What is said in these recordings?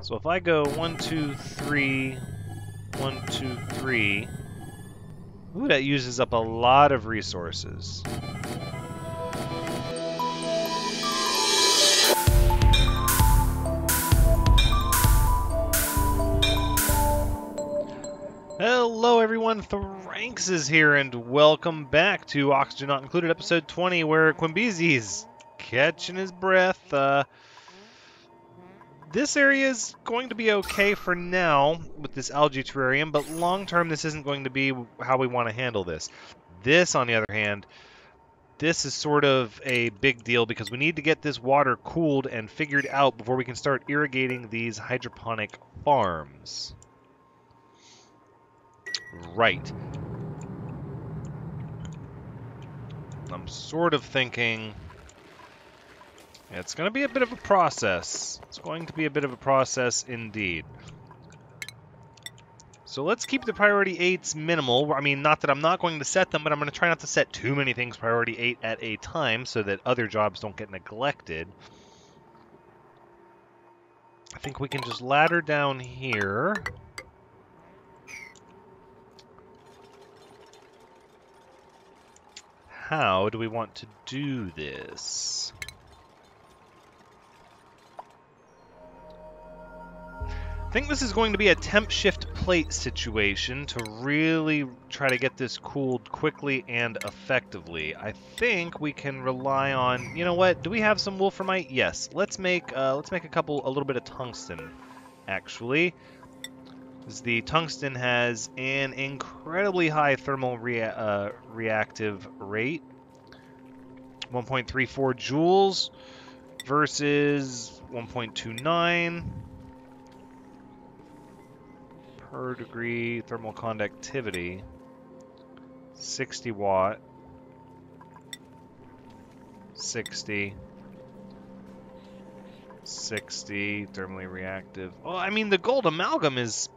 So if I go 1, 2, 3, 1, 2, 3, ooh, that uses up a lot of resources. Hello everyone, Thranxes here, and welcome back to Oxygen Not Included, episode 20, where Quimbeezy's catching his breath. This area is going to be okay for now with this algae terrarium, but long term this isn't going to be how we want to handle this. This, on the other hand, this is sort of a big deal because we need to get this water cooled and figured out before we can start irrigating these hydroponic farms. Right. I'm sort of thinking it's going to be a bit of a process. It's going to be a bit of a process indeed. So let's keep the priority 8s minimal. I mean, not that I'm not going to set them, but I'm going to try not to set too many things priority 8 at a time so that other jobs don't get neglected. I think we can just ladder down here. How do we want to do this? I think this is going to be a temp shift plate situation to really try to get this cooled quickly and effectively. I think we can rely on, you know what? Do we have some wolframite? Yes. Let's make a little bit of tungsten. Actually, the tungsten has an incredibly high thermal reactive rate, 1.34 joules versus 1.29. per degree thermal conductivity, 60 watt, 60, 60, thermally reactive. Well, I mean, the gold amalgam is...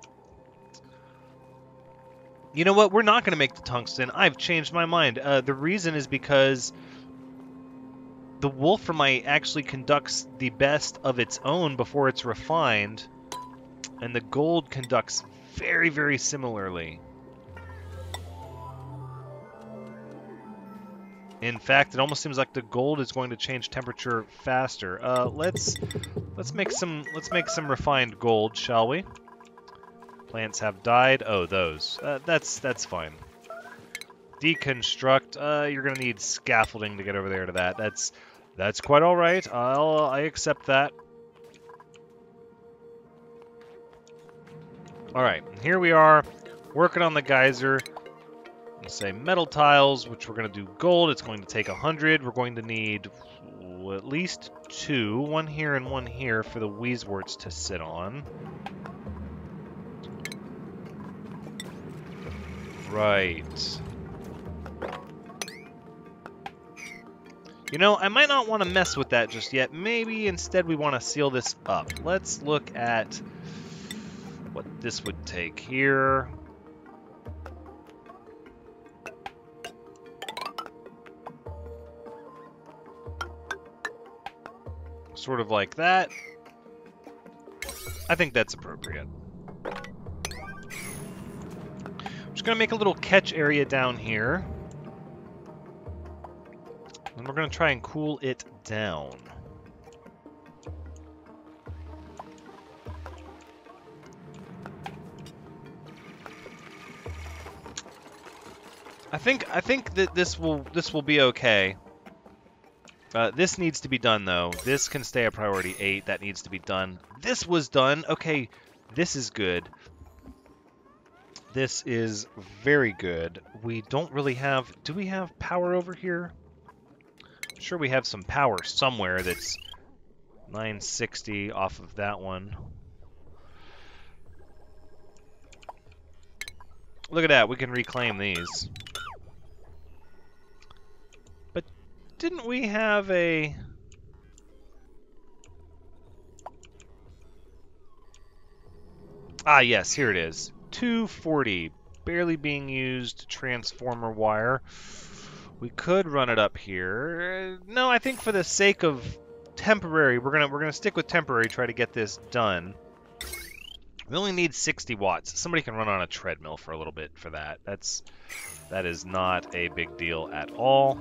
You know what? We're not going to make the tungsten. I've changed my mind. The reason is because the wolframite actually conducts the best of its own before it's refined, and the gold conducts very, very similarly. In fact, it almost seems like the gold is going to change temperature faster. Let's make some refined gold, shall we? Plants have died. Oh, those. That's fine. Deconstruct. You're gonna need scaffolding to get over there to that. That's quite all right. I accept that. All right, here we are, working on the geyser. Let's say metal tiles, which we're going to do gold. It's going to take 100. We're going to need at least 2, one here and one here for the Weezeworts to sit on. Right. You know, I might not want to mess with that just yet. Maybe instead we want to seal this up. Let's look at what this would take here. Sort of like that. I think that's appropriate. I'm just going to make a little catch area down here. And we're going to try and cool it down. I think that this will be okay. This needs to be done though. This can stay a priority 8. That needs to be done. This was done. Okay, this is good. This is very good. We don't really have... Do we have power over here? I'm sure we have some power somewhere that's 960 off of that one. Look at that. We can reclaim these. But didn't we have a... Ah, yes, here it is. 240, barely being used transformer wire. We could run it up here. No, I think for the sake of temporary, we're gonna stick with temporary, try to get this done. We only need 60 watts. Somebody can run on a treadmill for a little bit for that. That is not a big deal at all.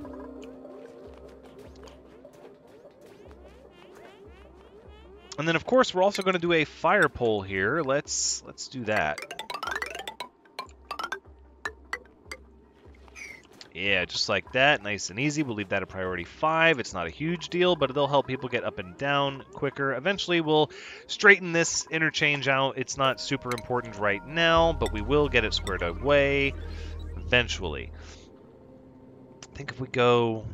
And then, of course, we're also going to do a fire pole here. Let's do that. Yeah, just like that, nice and easy. We'll leave that at priority 5. It's not a huge deal, but it'll help people get up and down quicker. Eventually, we'll straighten this interchange out. It's not super important right now, but we will get it squared away eventually. I think if we go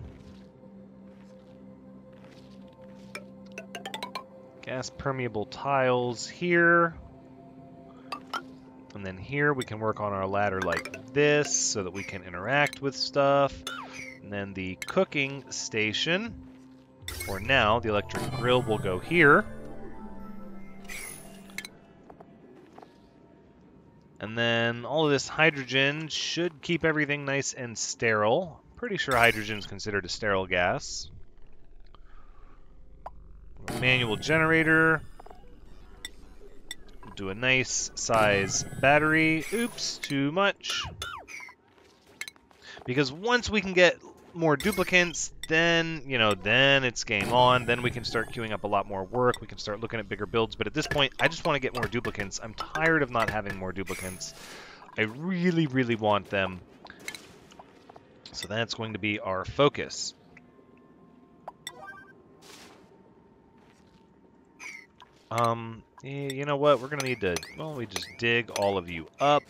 gas permeable tiles here, and then here we can work on our ladder like this so that we can interact with stuff. And then the cooking station, for now, the electric grill will go here. And then all of this hydrogen should keep everything nice and sterile. Pretty sure hydrogen is considered a sterile gas. Manual generator. Do a nice size battery. Oops, too much. Because once we can get more duplicants, then, then it's game on. Then we can start queuing up a lot more work. We can start looking at bigger builds. But at this point, I just want to get more duplicants. I'm tired of not having more duplicants. I really, really want them. So that's going to be our focus. You know what? We're going to need to, well, we just dig all of you up.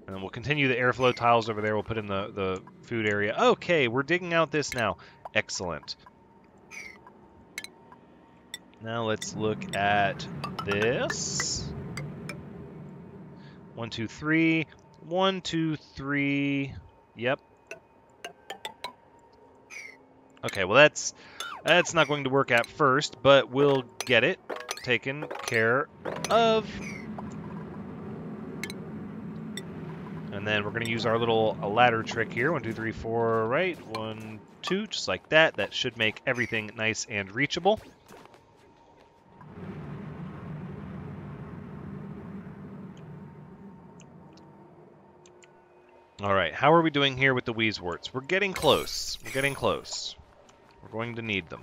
And then we'll continue the airflow tiles over there. We'll put in the food area. Okay, we're digging out this now. Excellent. Now let's look at this. 1, 2, 3. 1, 2, 3. Yep. Okay, well that's not going to work at first, but we'll get it taken care of. And then we're going to use our little ladder trick here. 1, 2, 3, 4, right? 1, 2, just like that. That should make everything nice and reachable. All right, how are we doing here with the Wheezeworts? We're getting close. We're getting close. We're going to need them.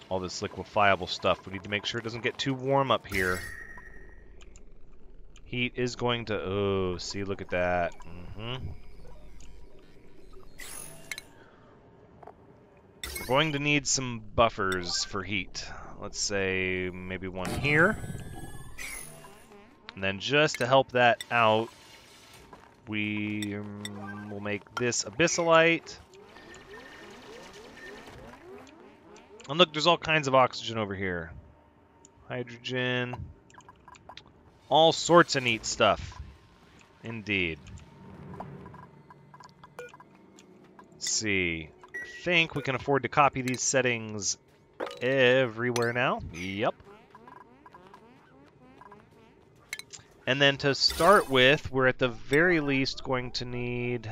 All this liquefiable stuff. We need to make sure it doesn't get too warm up here. Heat is going to... Oh, see, look at that. We're going to need some buffers for heat. Let's say maybe one here. And then just to help that out, we will make this abyssalite. And look, there's all kinds of oxygen over here. Hydrogen. All sorts of neat stuff. Indeed. Let's see. I think we can afford to copy these settings everywhere now. Yep. And then to start with, we're at the very least going to need...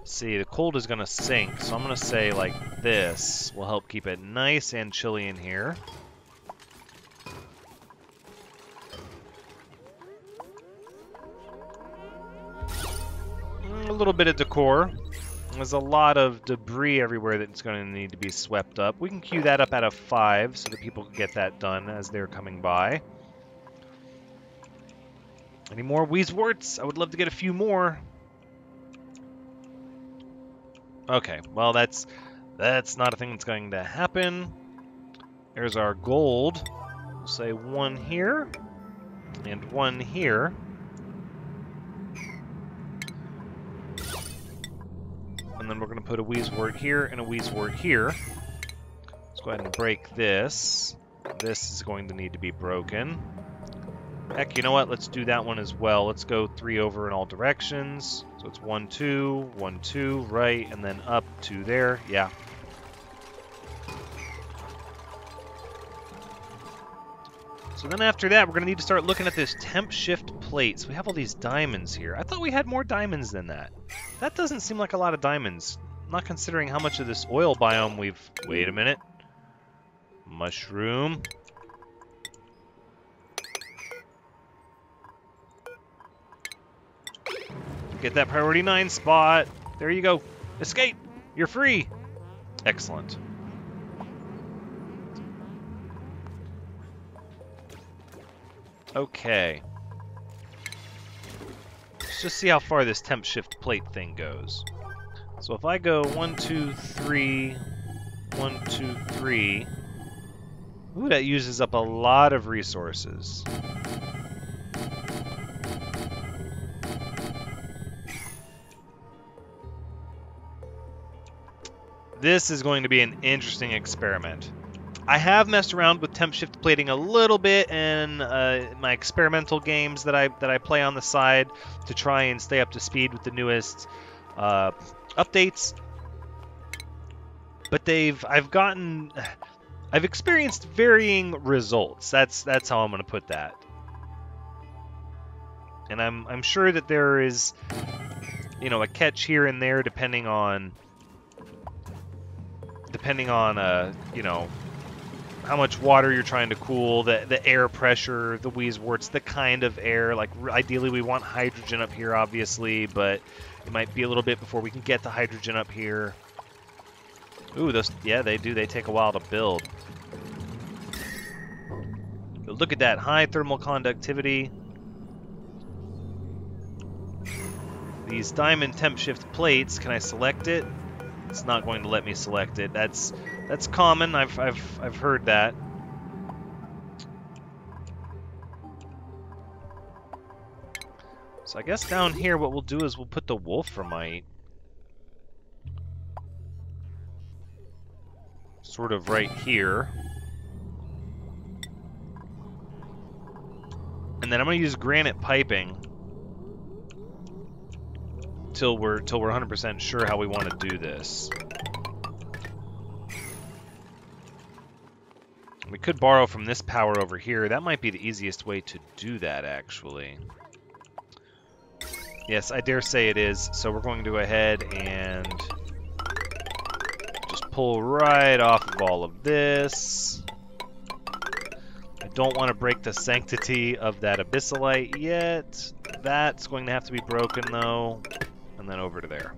See, the cold is going to sink, so I'm going to say like this will help keep it nice and chilly in here. A little bit of decor. There's a lot of debris everywhere that's going to need to be swept up. We can queue that up out of 5 so that people can get that done as they're coming by. Any more Wheezeworts? I would love to get a few more. Okay, well that's not a thing that's going to happen. There's our gold. We'll say 1 here and 1 here. And then we're going to put a Wheezewort here and a Wheezewort here. Let's go ahead and break this. This is going to need to be broken. Heck, you know what? Let's do that one as well. Let's go 3 over in all directions. So it's 1, 2, 1, 2, right, and then up to there. Yeah. So then after that, we're going to need to start looking at this temp shift plates. We have all these diamonds here. I thought we had more diamonds than that. That doesn't seem like a lot of diamonds. Not considering how much of this oil biome we've... Wait a minute. Mushroom. Get that priority 9 spot. There you go. Escape. You're free. Excellent. Okay. Let's just see how far this temp shift plate thing goes. So if I go 1, 2, 3, 1, 2, 3. Ooh, that uses up a lot of resources. This is going to be an interesting experiment. I have messed around with temp shift plating a little bit in my experimental games that I play on the side to try and stay up to speed with the newest updates. But I've experienced varying results. That's how I'm going to put that. And I'm sure that there is, a catch here and there depending on how much water you're trying to cool, the air pressure, the Wheezeworts, the kind of air. Like, ideally we want hydrogen up here, obviously, but it might be a little bit before we can get the hydrogen up here. Ooh, they take a while to build. But look at that, high thermal conductivity. These diamond temp shift plates, can I select it? It's not going to let me select it. That's common. I've heard that. So I guess down here what we'll do is we'll put the wolframite sort of right here. And then I'm going to use granite piping till we're 100% sure how we want to do this. We could borrow from this power over here. That might be the easiest way to do that, actually. Yes, I dare say it is. So we're going to go ahead and just pull right off of all of this. I don't want to break the sanctity of that abyssalite yet. That's going to have to be broken, though. And then over to there.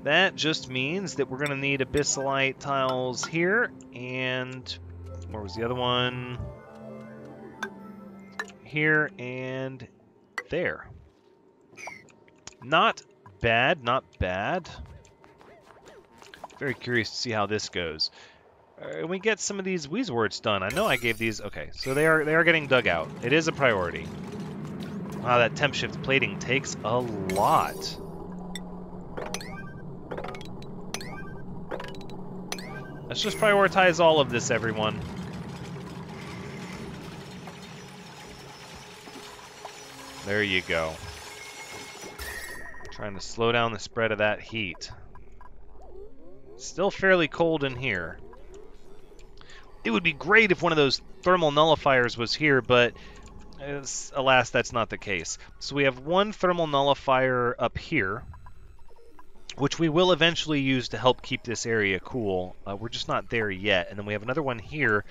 That just means that we're going to need abyssalite tiles here, and where was the other one? Here and there. Not bad, not bad. Very curious to see how this goes. We get some of these Wheezeworts done. I know I gave these. Okay, so they are getting dug out. It is a priority. Wow, that temp shift plating takes a lot. Let's just prioritize all of this, everyone. There you go. Trying to slow down the spread of that heat. Still fairly cold in here. It would be great if one of those thermal nullifiers was here, but alas, that's not the case. So we have one thermal nullifier up here, which we will eventually use to help keep this area cool. We're just not there yet. And then we have another one here,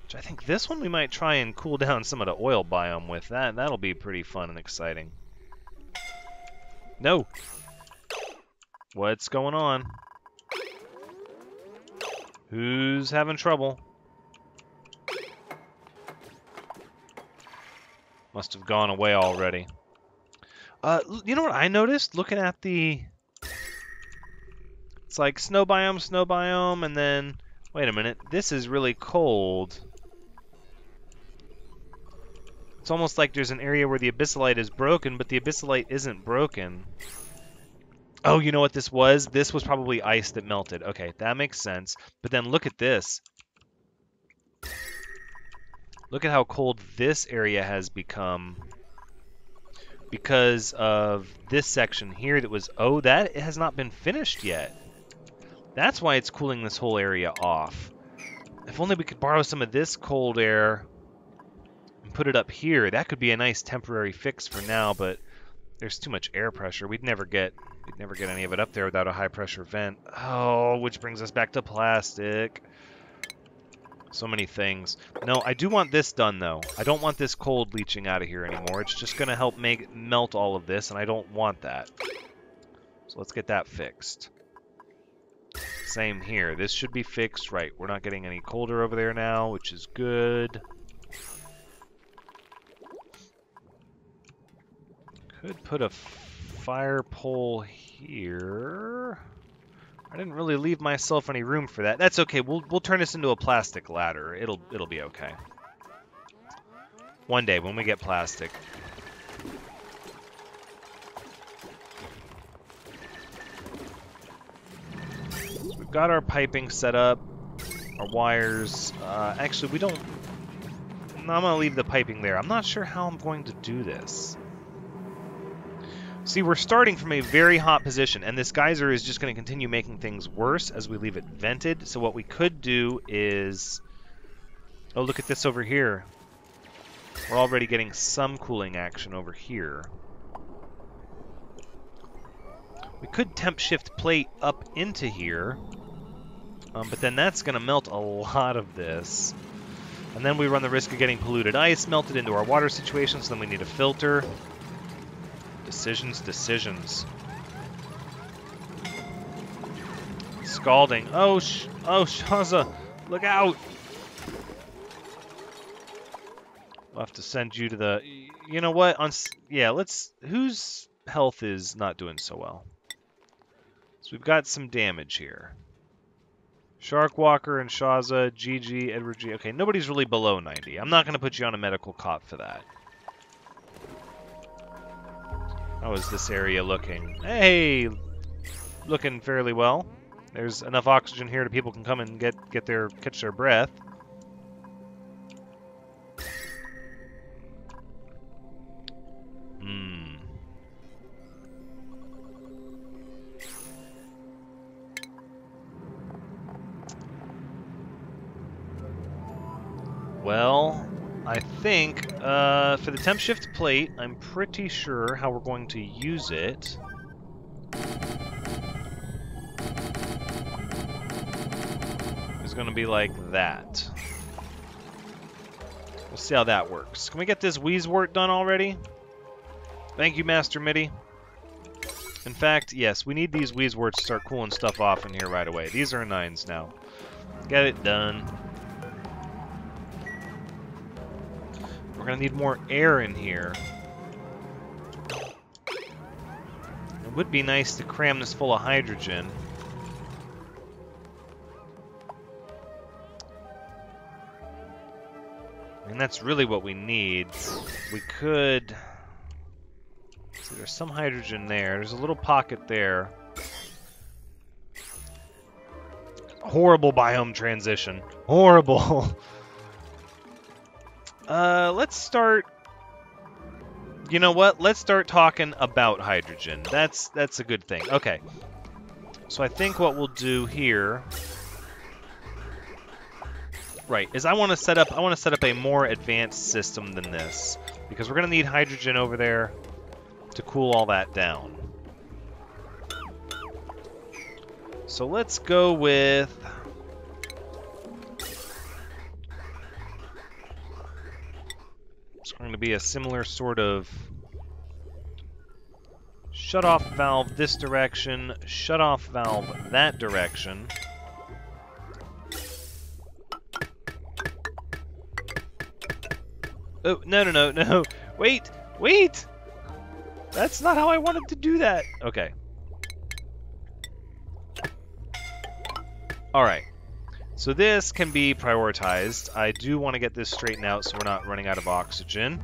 which I think this one we might try and cool down some of the oil biome with. That'll be pretty fun and exciting. No! What's going on? Who's having trouble? Must have gone away already. You know what I noticed? Looking at the... It's like snow biome, and then... Wait a minute. This is really cold. It's almost like there's an area where the abyssalite is broken, but the abyssalite isn't broken. Oh, you know what this was? This was probably ice that melted. Okay, that makes sense. But then look at this. Look at how cold this area has become because of this section here that was... Oh, that has not been finished yet. That's why it's cooling this whole area off. If only we could borrow some of this cold air and put it up here. That could be a nice temporary fix for now, but there's too much air pressure. We'd never get any of it up there without a high pressure vent. Oh, which brings us back to plastic. So many things. No, I do want this done, though. I don't want this cold leaching out of here anymore. It's just going to help melt all of this, and I don't want that. So let's get that fixed. Same here. This should be fixed. Right, we're not getting any colder over there now, which is good. Could put a fire pole here. I didn't really leave myself any room for that. That's okay. We'll turn this into a plastic ladder. It'll be okay. One day when we get plastic. So we've got our piping set up, our wires. Actually, we don't. No, I'm gonna leave the piping there. I'm not sure how I'm going to do this. See, we're starting from a very hot position, and this geyser is just going to continue making things worse as we leave it vented. So what we could do is... Oh, look at this over here. We're already getting some cooling action over here. We could temp shift plate up into here, but then that's going to melt a lot of this. And then we run the risk of getting polluted ice melted into our water situation, so then we need a filter. Decisions. Scalding. Oh, Shaza, look out! We'll have to send you to the... You know what? Yeah, let's... Whose health is not doing so well? So we've got some damage here. Shark Walker and Shaza, GG, Edward G. Okay, nobody's really below 90. I'm not going to put you on a medical cot for that. How is this area looking? Hey! Looking fairly well. There's enough oxygen here that people can come and catch their breath. Well, I think for the temp shift plate, I'm pretty sure how we're going to use it. It's going to be like that. We'll see how that works. Can we get this Wheezewort done already? Thank you, Master MIDI. In fact, yes, we need these Wheezeworts to start cooling stuff off in here right away. These are 9s now. Get it done. We're going to need more air in here. It would be nice to cram this full of hydrogen. And that's really what we need. We could... See, there's some hydrogen there. There's a little pocket there. Horrible biome transition. Horrible. Let's start... You know what? Let's start talking about hydrogen. That's a good thing. Okay. So I think what we'll do here... Right, is I want to set up a more advanced system than this. Because we're going to need hydrogen over there to cool all that down. So let's go with... It's going to be a similar sort of shut-off valve this direction, shut-off valve that direction. Oh, no. Wait! That's not how I wanted to do that. Okay. Alright. So this can be prioritized. I do want to get this straightened out so we're not running out of oxygen.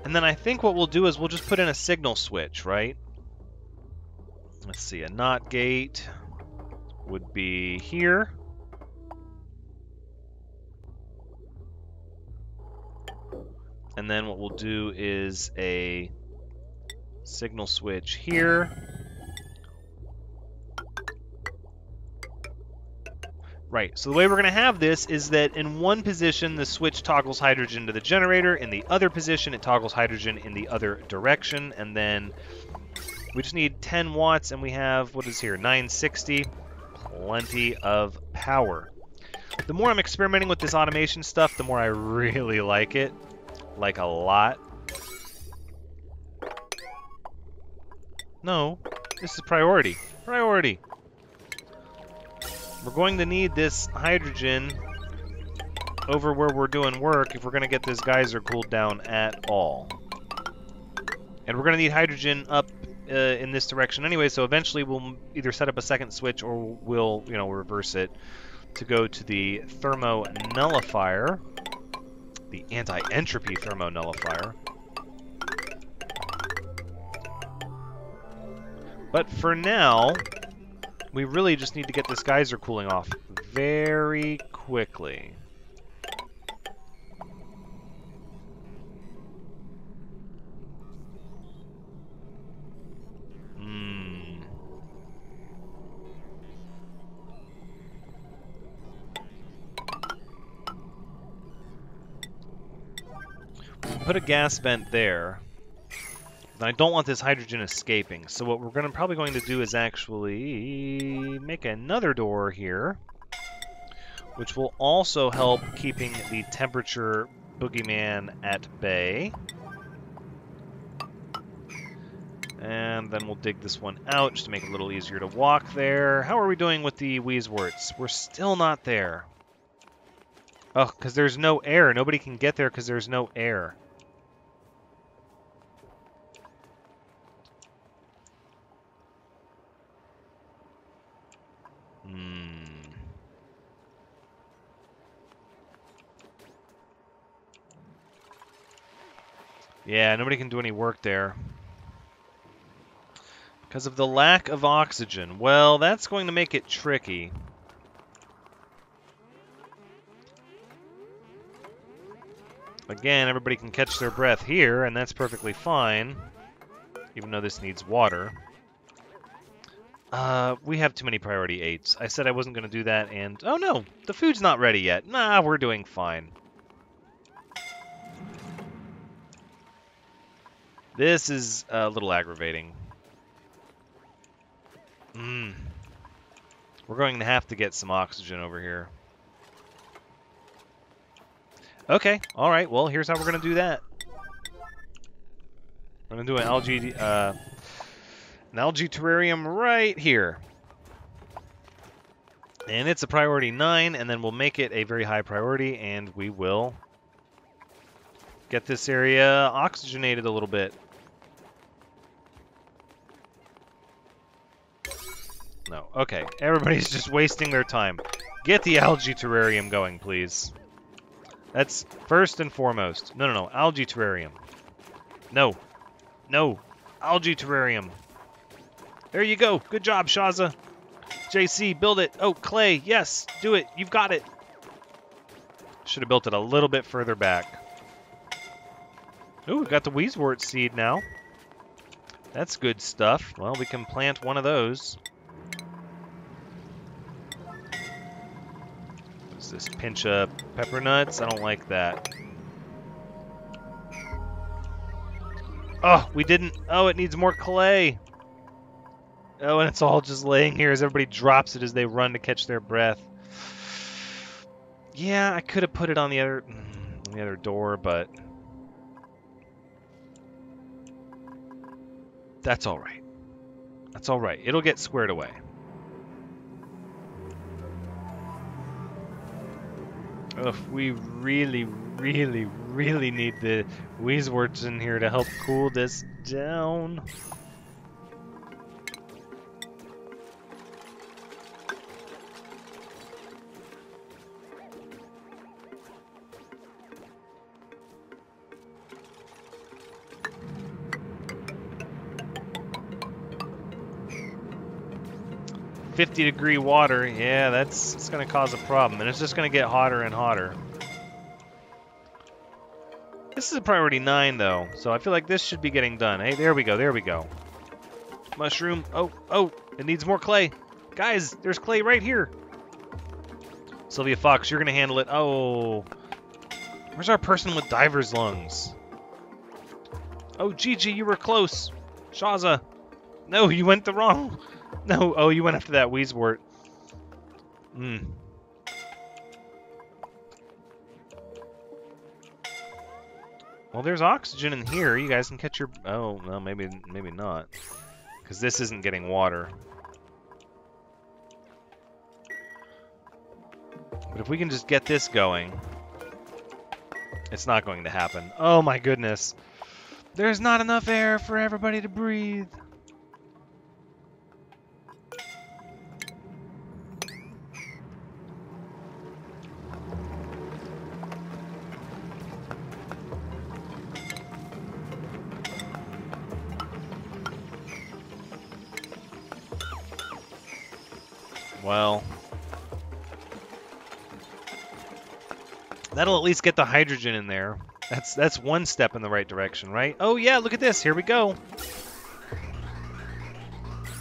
And then I think what we'll do is we'll just put in a signal switch, right? Let's see, a NOT gate would be here. And then what we'll do is a signal switch here. Right, so the way we're going to have this is that in one position the switch toggles hydrogen to the generator, in the other position it toggles hydrogen in the other direction, and then we just need 10 watts and we have, what is here, 960 plenty of power. The more I'm experimenting with this automation stuff, the more I really like it. Like a lot. No, this is priority. Priority. We're going to need this hydrogen over where we're doing work if we're going to get this geyser cooled down at all. And we're going to need hydrogen up in this direction anyway, so eventually we'll either set up a second switch or we'll, reverse it to go to the thermo nullifier, the anti-entropy thermo nullifier. But for now, we really just need to get this geyser cooling off very quickly. Put a gas vent there. And I don't want this hydrogen escaping, so what we're probably going to do is actually make another door here, which will also help keeping the temperature boogeyman at bay. And then we'll dig this one out just to make it a little easier to walk there. How are we doing with the Wheezeworts? We're still not there. Oh, because there's no air. Nobody can get there because there's no air. Yeah, nobody can do any work there. Because of the lack of oxygen. Well, that's going to make it tricky. Again, everybody can catch their breath here, and that's perfectly fine. Even though this needs water. We have too many priority 8s. I said I wasn't going to do that, and... Oh no! The food's not ready yet. Nah, we're doing fine. This is a little aggravating. We're going to have to get some oxygen over here. Okay, alright, well, here's how we're going to do that. We're going to do an algae terrarium right here. And it's a priority 9, and then we'll make it a very high priority, and we will get this area oxygenated a little bit. No. Okay. Everybody's just wasting their time. Get the algae terrarium going, please. That's first and foremost. No. Algae terrarium. No. No. Algae terrarium. There you go. Good job, Shaza. JC, build it. Oh, Klei. Yes. Do it. You've got it. Should have built it a little bit further back. Ooh, we've got the Wheezewort seed now. That's good stuff. Well, we can plant one of those. This pinch of pepper nuts? I don't like that. Oh, we didn't. Oh, it needs more clay. Oh, and it's all just laying here as everybody drops it as they run to catch their breath. Yeah, I could have put it on the other door, but that's all right. That's all right. It'll get squared away. Ugh, we really need the Wheezeworts in here to help cool this down. .50-degree water, yeah, it's going to cause a problem, and it's just going to get hotter and hotter. This is a priority 9, though, so I feel like this should be getting done. Hey, there we go, there we go. Mushroom, oh, it needs more clay. Guys, there's clay right here. Sylvia Fox, you're going to handle it. Oh, where's our person with diver's lungs? Oh, Gigi, you were close. Shaza, no, you went the wrong... No, oh, you went after that Wheezewort. Well, there's oxygen in here. You guys can catch your... Oh, no, maybe not. Because this isn't getting water. But if we can just get this going... It's not going to happen. Oh my goodness. There's not enough air for everybody to breathe. Well, that'll at least get the hydrogen in there. That's one step in the right direction, right? Oh yeah, look at this. Here we go.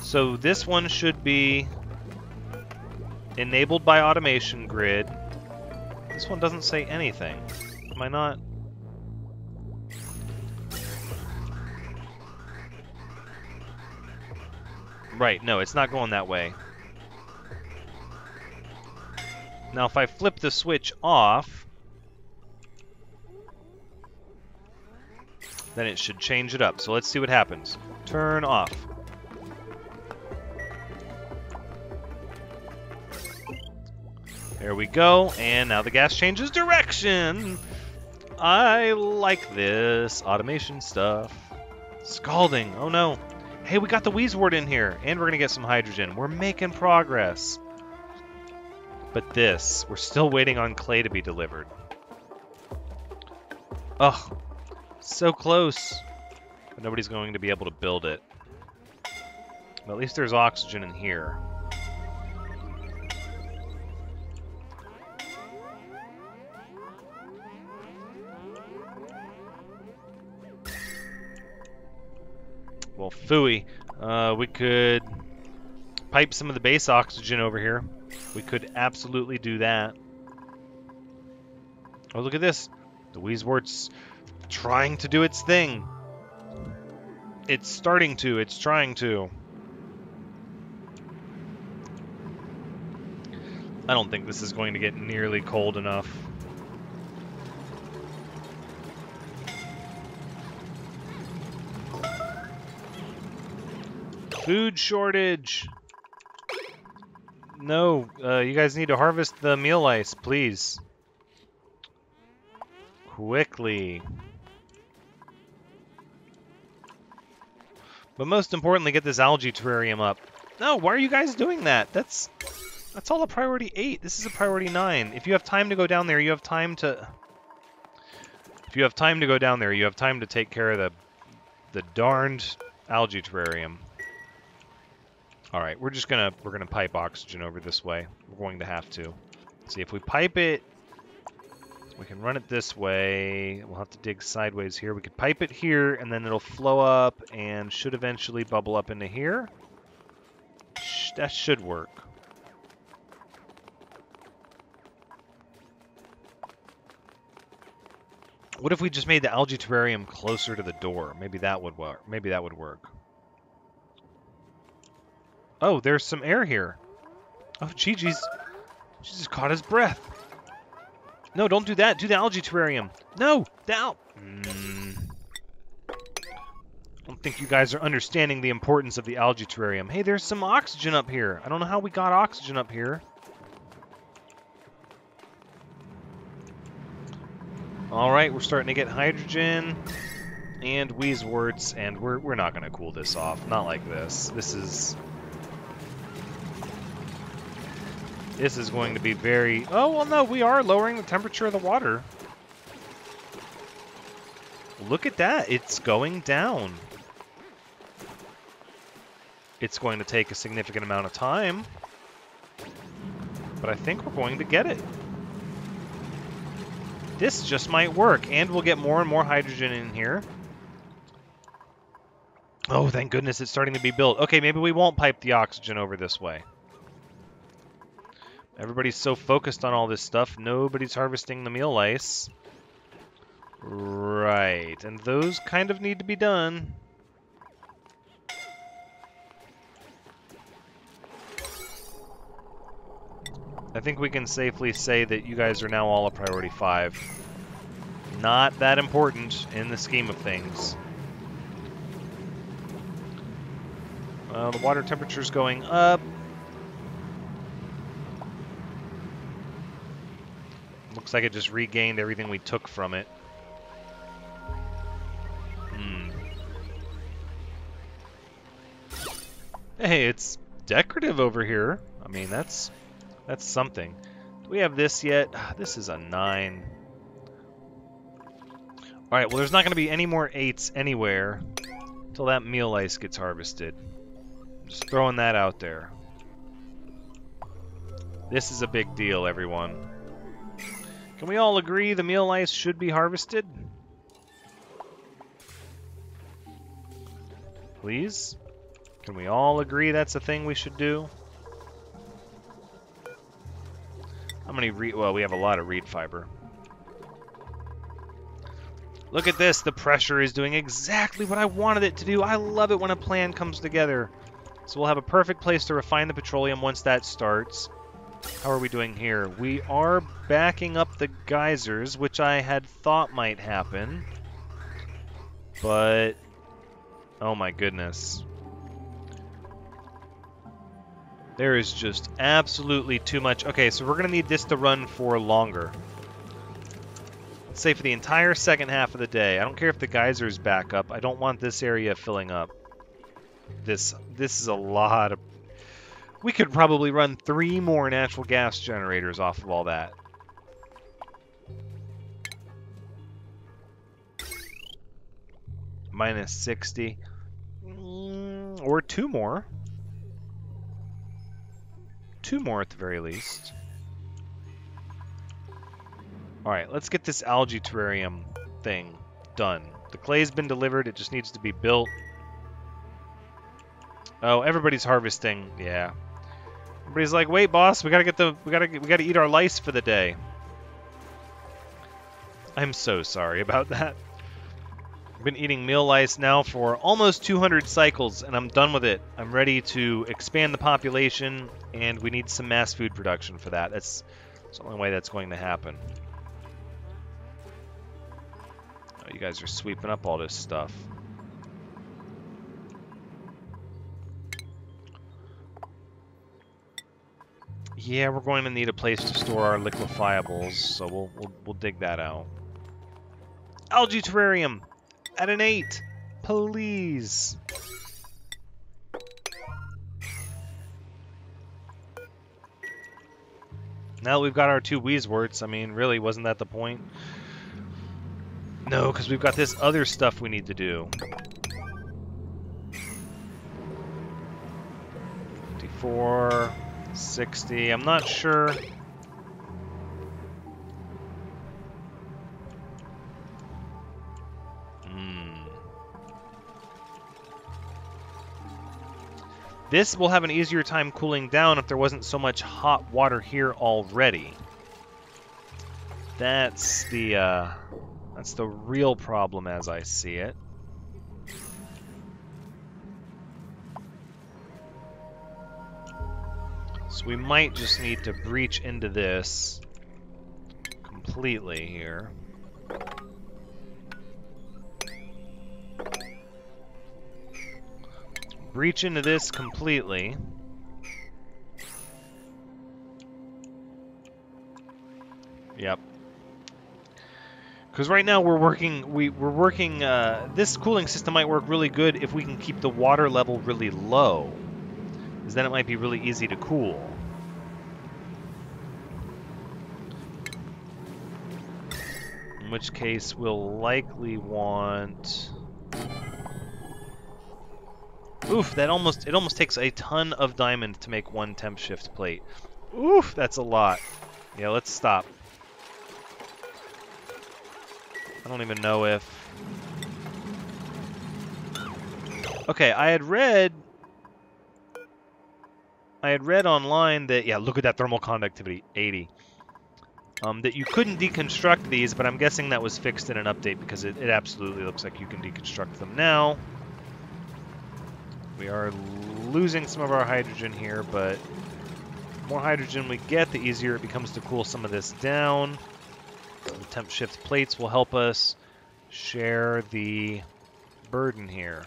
So this one should be enabled by automation grid. This one doesn't say anything. Am I not? Right, no, it's not going that way. Now if I flip the switch off, then it should change it up. So let's see what happens. Turn off. There we go, and now the gas changes direction. I like this automation stuff. Scalding, oh no. Hey, we got the Wheezewort in here, and we're gonna get some hydrogen. We're making progress. But this, we're still waiting on clay to be delivered. Ugh, so close. But nobody's going to be able to build it. But at least there's oxygen in here. Well, phooey. We could pipe some of the base oxygen over here. We could absolutely do that. Oh, look at this. The Wheezewort's trying to do its thing. It's starting to. It's trying to. I don't think this is going to get nearly cold enough. Food shortage. No, you guys need to harvest the meal ice, please. Quickly. But most importantly, get this algae terrarium up. No, why are you guys doing that? That's all a priority 8. This is a priority 9. If you have time to go down there, you have time to... If you have time to go down there, you have time to take care of the darned algae terrarium. All right, we're gonna pipe oxygen over this way. We're going to have to. See, if we pipe it, we can run it this way. We'll have to dig sideways here. We could pipe it here, and then it'll flow up and should eventually bubble up into here. That should work. What if we just made the algae terrarium closer to the door? Maybe that would work. Maybe that would work. Oh, there's some air here. Oh, she just caught his breath. No, don't do that. Do the algae terrarium. No, I don't think you guys are understanding the importance of the algae terrarium. Hey, there's some oxygen up here. I don't know how we got oxygen up here. All right, we're starting to get hydrogen and Wheezeworts, and we're not going to cool this off. Not like this. This is going to be very... Oh, well, no, we are lowering the temperature of the water. Look at that. It's going down. It's going to take a significant amount of time, but I think we're going to get it. This just might work, and we'll get more and more hydrogen in here. Oh, thank goodness it's starting to be built. Okay, maybe we won't pipe the oxygen over this way. Everybody's so focused on all this stuff, nobody's harvesting the meal ice. Right, and those kind of need to be done. I think we can safely say that you guys are now all a priority 5. Not that important in the scheme of things. The water temperature's going up. Looks like it just regained everything we took from it. Hey, it's decorative over here. I mean, that's something. Do we have this yet? This is a 9. Alright, well there's not going to be any more 8s anywhere until that meal ice gets harvested. Just throwing that out there. This is a big deal, everyone. Can we all agree the meal ice should be harvested? Please? Can we all agree that's a thing we should do? How many reed? Well, we have a lot of reed fiber. Look at this. The pressure is doing exactly what I wanted it to do. I love it when a plan comes together. So we'll have a perfect place to refine the petroleum once that starts. How are we doing here? We are backing up the geysers, which I had thought might happen. But, oh my goodness. There is just absolutely too much. Okay, so we're going to need this to run for longer. Let's say for the entire second half of the day. I don't care if the geysers back up. I don't want this area filling up. This is a lot of... We could probably run 3 more natural gas generators off of all that. Minus 60. Or 2 more. 2 more at the very least. Alright, let's get this algae terrarium thing done. The clay's been delivered, it just needs to be built. Oh, everybody's harvesting. Yeah. Everybody's like, "Wait, boss, we gotta eat our lice for the day." I'm so sorry about that. I've been eating meal lice now for almost 200 cycles, and I'm done with it. I'm ready to expand the population, and we need some mass food production for that. That's the only way that's going to happen. Oh, you guys are sweeping up all this stuff. Yeah, we're going to need a place to store our liquefiables, so we'll dig that out. Algae terrarium at an 8, please. Now that we've got our 2 Wheezeworts, I mean, really, wasn't that the point? No, because we've got this other stuff we need to do. 54, 60, I'm not sure. This will have an easier time cooling down if there wasn't so much hot water here already. That's the real problem as I see it. So we might just need to breach into this completely here. Breach into this completely. Yep. Because right now we're working. We're working. This cooling system might work really good if we can keep the water level really low, because then it might be really easy to cool. In which case we'll likely want. Oof, it almost takes a ton of diamond to make 1 temp shift plate. Oof, that's a lot. Yeah, let's stop. I don't even know if... Okay, I had read online that, yeah, look at that thermal conductivity, 80. That you couldn't deconstruct these, but I'm guessing that was fixed in an update because it absolutely looks like you can deconstruct them now. We are losing some of our hydrogen here, but more hydrogen we get, the easier it becomes to cool some of this down. The temp shift plates will help us share the burden here.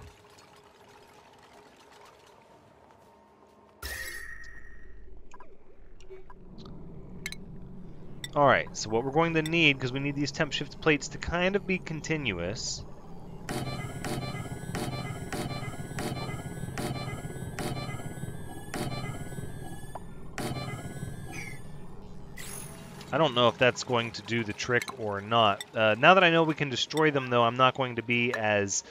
Alright, so what we're going to need, because we need these temp shift plates to kind of be continuous. I don't know if that's going to do the trick or not. Now that I know we can destroy them, though, I'm not going to be as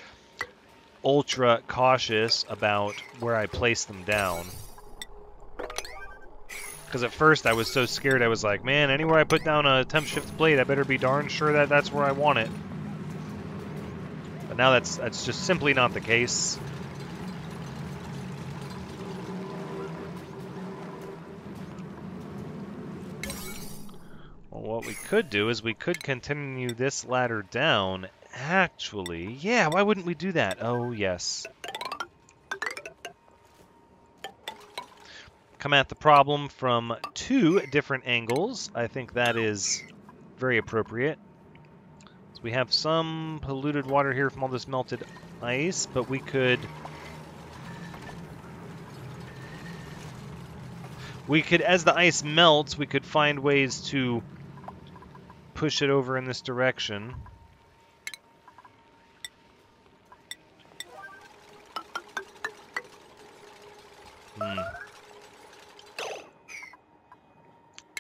ultra cautious about where I place them down. Because at first I was so scared, I was like, man, anywhere I put down a temp shift plate, I better be darn sure that that's where I want it. But now that's just simply not the case. Well, what we could do is we could continue this ladder down. Actually, yeah, why wouldn't we do that? Oh, yes. Come at the problem from 2 different angles. I think that is very appropriate. So we have some polluted water here from all this melted ice, but we could... as the ice melts, we could find ways to push it over in this direction.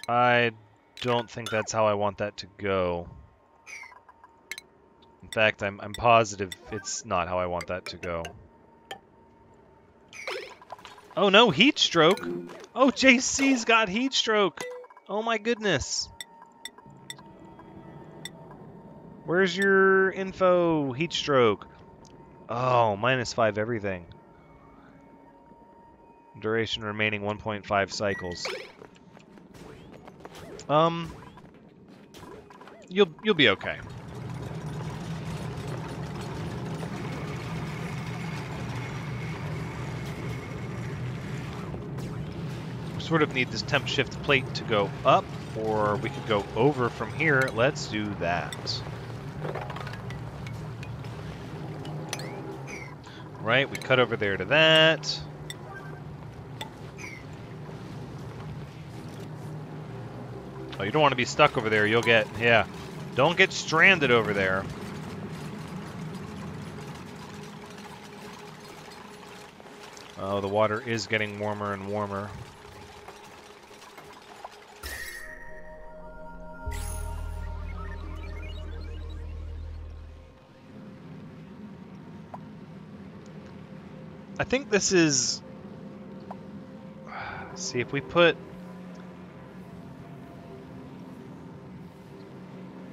I don't think that's how I want that to go. In fact, I'm positive it's not how I want that to go. Oh no, heat stroke! Oh, JC's got heat stroke! Oh my goodness! Where's your info, heat stroke? Oh, -5 everything. Duration remaining 1.5 cycles. You'll be okay. We sort of need this temp shift plate to go up, or we could go over from here. Let's do that. Right, we cut over there to that. Oh, you don't want to be stuck over there. You'll get, yeah. Don't get stranded over there. Oh, the water is getting warmer and warmer. I think this is... Let's see, if we put...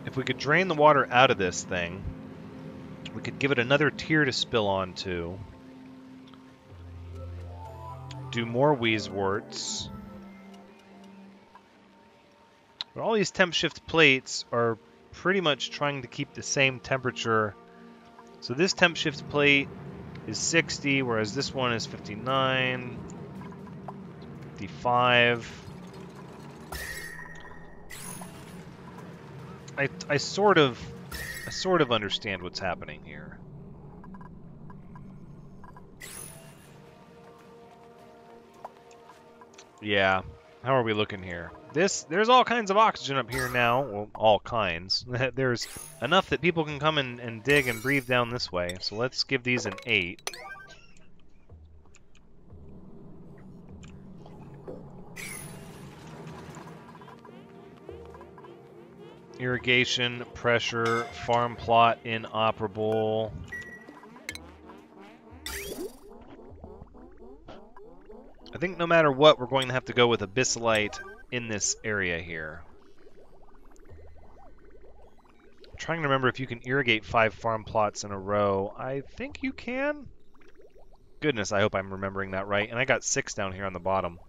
If we could drain the water out of this thing, we could give it another tier to spill onto. Do more wheezeworts. But all these temp shift plates are pretty much trying to keep the same temperature. So this temp shift plate is 60, whereas this one is 59, 55. I sort of understand what's happening here. Yeah. How are we looking here? There's all kinds of oxygen up here now. Well, all kinds. There's enough that people can come and dig and breathe down this way. So let's give these an 8. Irrigation, pressure, farm plot inoperable. I think no matter what, we're going to have to go with abyssalite in this area here. I'm trying to remember if you can irrigate 5 farm plots in a row. I think you can. Goodness, I hope I'm remembering that right. And I got 6 down here on the bottom.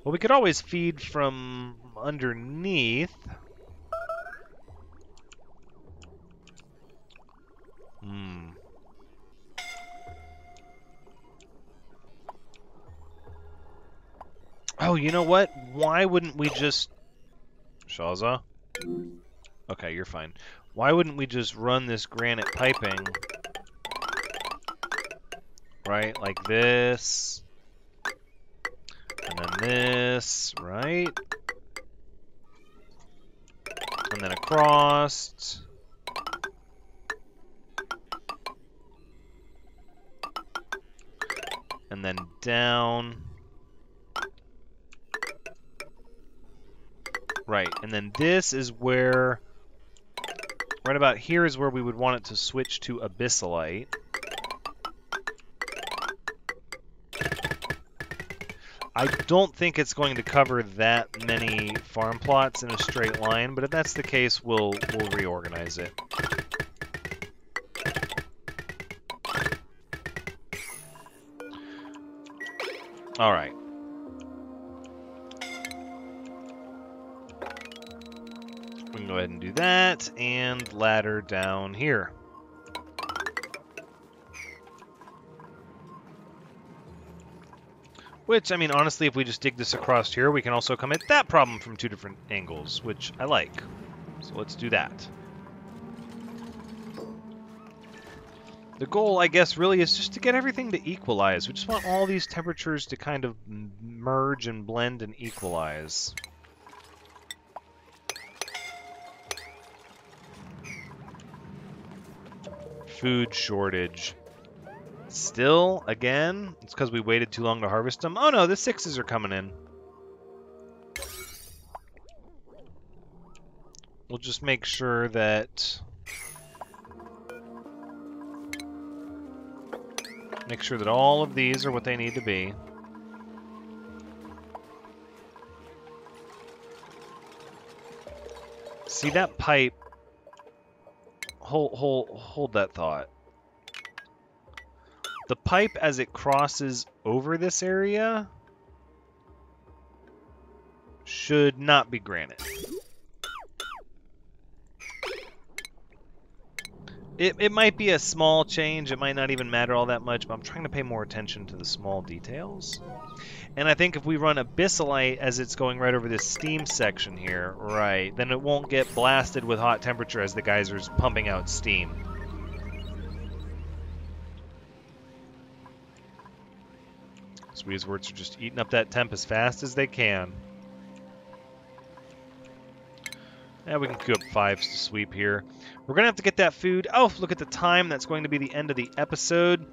Well, we could always feed from underneath. Oh, you know what? Why wouldn't we just... Shaza? Okay, you're fine. Why wouldn't we just run this granite piping, right, like this, and then this, right? And then across. And then down. Right, and then this is where, right about here is where we would want it to switch to abyssalite. I don't think it's going to cover that many farm plots in a straight line, but if that's the case, we'll reorganize it. All right. We can go ahead and do that, and ladder down here. Which, I mean, honestly, if we just dig this across here, we can also come at that problem from 2 different angles, which I like. So let's do that. The goal, I guess, really is just to get everything to equalize. We just want all these temperatures to kind of merge and blend and equalize. Food shortage. Still, again, it's because we waited too long to harvest them. Oh no, the 6s are coming in. We'll just make sure that... Make sure that all of these are what they need to be. See that pipe? Hold that thought. The pipe, as it crosses over this area, should not be granite. It might be a small change, it might not even matter all that much, but I'm trying to pay more attention to the small details. And I think if we run abyssalite as it's going right over this steam section here, right, then it won't get blasted with hot temperature as the geyser's pumping out steam. Sweezworts are just eating up that temp as fast as they can. Yeah, we can queue up 5s to sweep here. We're going to have to get that food. Oh, look at the time. That's going to be the end of the episode.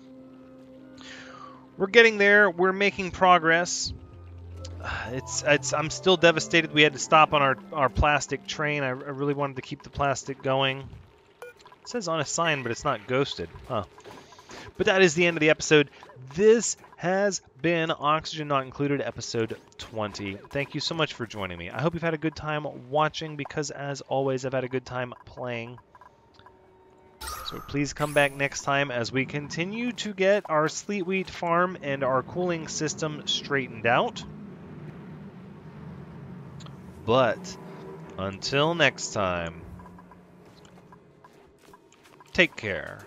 We're getting there. We're making progress. I'm still devastated we had to stop on our plastic train. I really wanted to keep the plastic going. It says on a sign, but it's not ghosted. Huh. But that is the end of the episode. This has been Oxygen Not Included, episode 20. Thank you so much for joining me. I hope you've had a good time watching, because as always, I've had a good time playing. So please come back next time as we continue to get our sleet wheat farm and our cooling system straightened out. But until next time, take care.